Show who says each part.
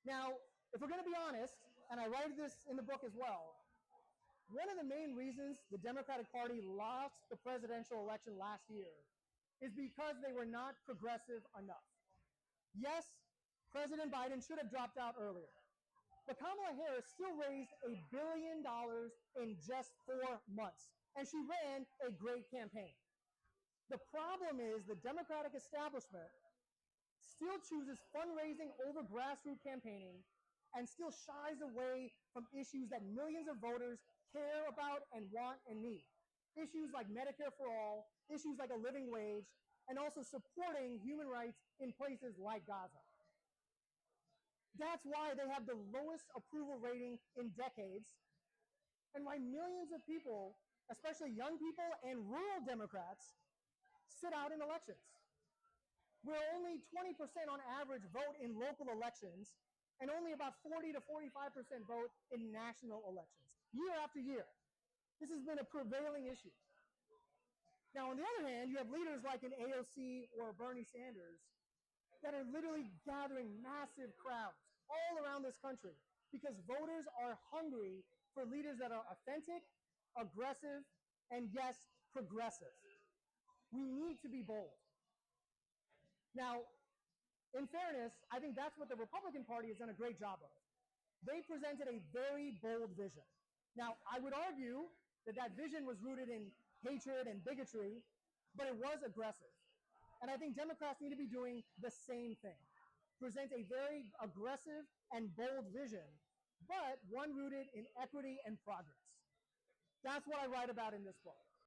Speaker 1: Now, if we're going to be honest, and I write this in the book as well, one of the main reasons the Democratic Party lost the presidential election last year is because they were not progressive enough. Yes, President Biden should have dropped out earlier, but Kamala Harris still raised $1 billion in just 4 months, and she ran a great campaign. The problem is the Democratic establishment still chooses fundraising over grassroots campaigning and still shies away from issues that millions of voters care about and want and need. Issues like Medicare for all, issues like a living wage, and also supporting human rights in places like Gaza. That's why they have the lowest approval rating in decades, and why millions of people, especially young people and rural Democrats, sit out in elections. Where only 20% on average vote in local elections, and only about 40 to 45% vote in national elections, year after year. This has been a prevailing issue. Now, on the other hand, you have leaders like an AOC or Bernie Sanders that are literally gathering massive crowds all around this country because voters are hungry for leaders that are authentic, aggressive, and yes, progressive. We need to be bold. Now, in fairness, I think that's what the Republican Party has done a great job of. They presented a very bold vision. Now, I would argue that that vision was rooted in hatred and bigotry, but it was aggressive. And I think Democrats need to be doing the same thing. Present a very aggressive and bold vision, but one rooted in equity and progress. That's what I write about in this book.